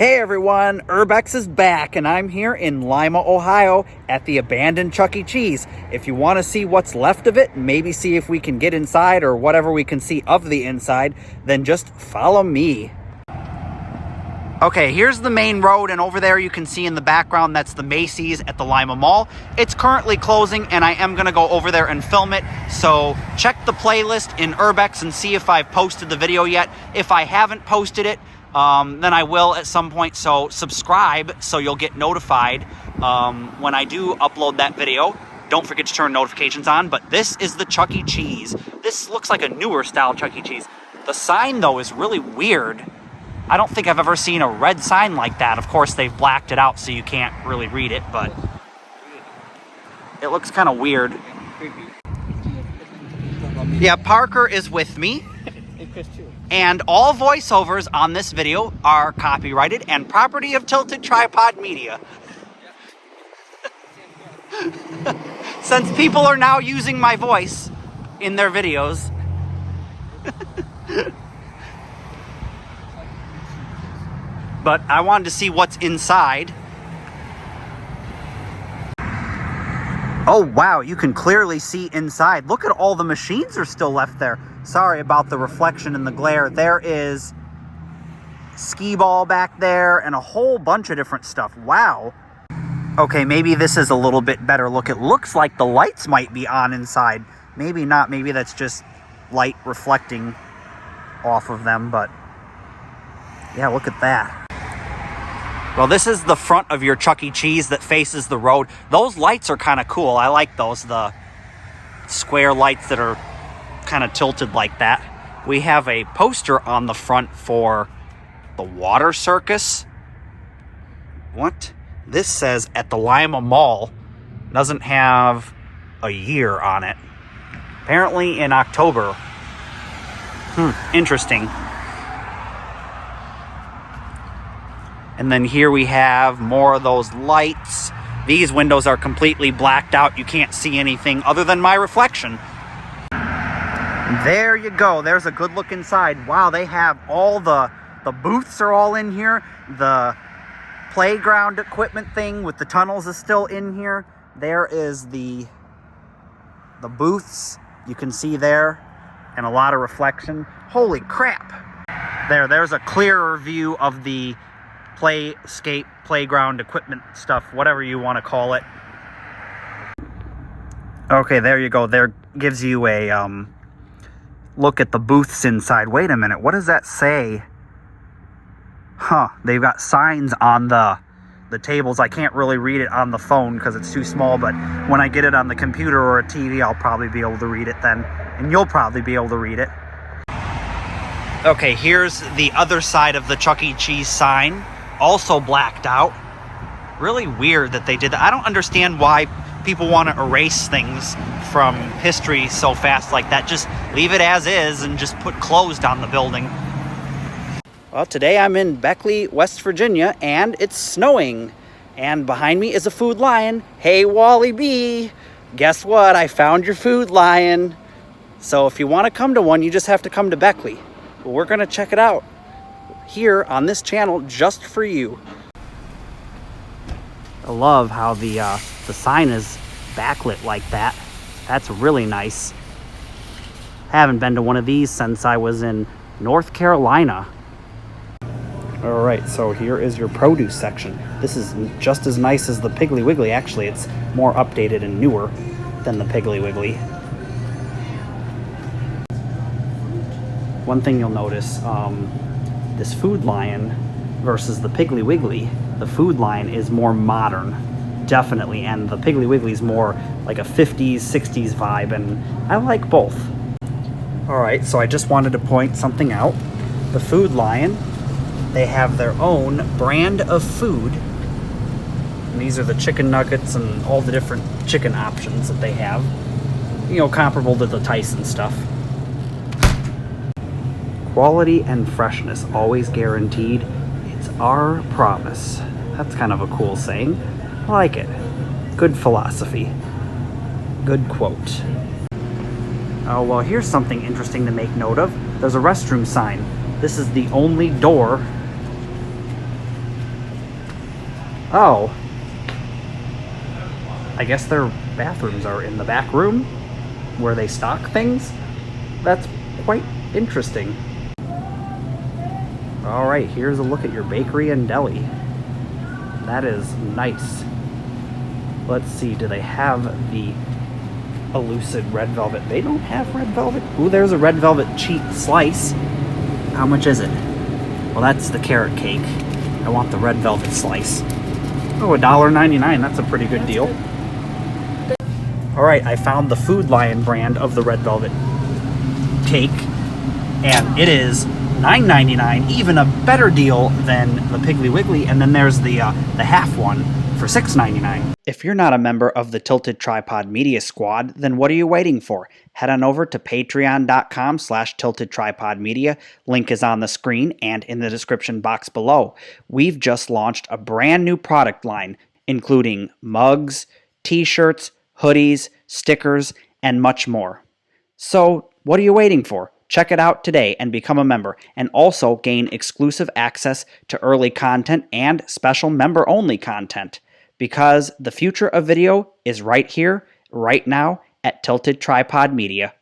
Hey everyone, Urbex is back and I'm here in Lima, Ohio at the abandoned Chuck E. Cheese. If you want to see what's left of it, maybe see if we can get inside or whatever we can see of the inside, then just follow me. Okay, here's the main road, and over there you can see in the background that's the Macy's at the Lima Mall. It's currently closing and I am going to go over there and film it, so check the playlist in Urbex and see if I've posted the video yet. If I haven't posted it, then I will at some point, so subscribe so you'll get notified when I do upload that video. Don't forget to turn notifications on. But this is the Chuck E. Cheese. This looks like a newer style Chuck E. Cheese. The sign, though, is really weird. I don't think I've ever seen a red sign like that. Of course, they've blacked it out so you can't really read it, but it looks kind of weird. Yeah, Parker is with me. And all voiceovers on this video are copyrighted and property of Tilted Tripod Media. Since people are now using my voice in their videos. But I wanted to see what's inside. Oh wow, you can clearly see inside. Look at all the machines are still left there. Sorry about the reflection and the glare. There is skee ball back there and a whole bunch of different stuff. Wow. Okay, maybe this is a little bit better look. It looks like the lights might be on inside. Maybe not. Maybe that's just light reflecting off of them, but yeah, look at that. Well, this is the front of your Chuck E. Cheese that faces the road. Those lights are kind of cool. I like those, the square lights that are kind of tilted like that. We have a poster on the front for the water circus. What? This says at the Lima Mall. Doesn't have a year on it. Apparently in October. Interesting. And then here we have more of those lights. These windows are completely blacked out. You can't see anything other than my reflection. There you go. There's a good look inside. Wow, they have all the booths are all in here. The playground equipment thing with the tunnels is still in here. There is the booths. You can see there, and a lot of reflection. Holy crap. There's a clearer view of the playground equipment stuff, whatever you want to call it. Okay, there you go. There gives you a look at the booths inside. Wait a minute, what does that say? They've got signs on the tables. I can't really read it on the phone because it's too small, but when I get it on the computer or a TV, I'll probably be able to read it then, and you'll probably be able to read it. Okay, here's the other side of the Chuck E. Cheese sign. Also blacked out. Really weird that they did that. I don't understand why people want to erase things from history so fast like that. Just leave it as is and just put closed on the building. Well, today I'm in Beckley, West Virginia, and it's snowing. And behind me is a Food Lion. Hey, Wally B. Guess what? I found your Food Lion. So if you want to come to one, you just have to come to Beckley. But we're going to check it out here on this channel just for you. I love how the sign is backlit like that. That's really nice. I haven't been to one of these since I was in North Carolina. All right, so here is your produce section. This is just as nice as the Piggly Wiggly. Actually, it's more updated and newer than the Piggly Wiggly. One thing you'll notice, this Food Lion versus the Piggly Wiggly, the Food Lion is more modern, definitely, and the Piggly Wiggly is more like a 50s, 60s vibe, and I like both. Alright, so I just wanted to point something out. The Food Lion, they have their own brand of food, and these are the chicken nuggets and all the different chicken options that they have. You know, comparable to the Tyson stuff. Quality and freshness always guaranteed. It's our promise. That's kind of a cool saying. I like it. Good philosophy. Good quote. Oh, well, here's something interesting to make note of. There's a restroom sign. This is the only door Oh. I guess their bathrooms are in the back room where they stock things? That's quite interesting. Alright, here's a look at your bakery and deli. That is nice. Let's see, do they have the elusive red velvet? They don't have red velvet. Ooh, there's a red velvet cheat slice. How much is it? Well, that's the carrot cake. I want the red velvet slice. Oh, $1.99. That's a pretty good deal. Alright, I found the Food Lion brand of the red velvet cake, and it is $9.99, even a better deal than the Piggly Wiggly, and then there's the half one for $6.99. If you're not a member of the Tilted Tripod Media Squad, then what are you waiting for? Head on over to patreon.com/tiltedtripodmedia. Link is on the screen and in the description box below. We've just launched a brand new product line, including mugs, t-shirts, hoodies, stickers, and much more. So, what are you waiting for? Check it out today and become a member, and also gain exclusive access to early content and special member-only content, because the future of video is right here, right now, at Tilted Tripod Media.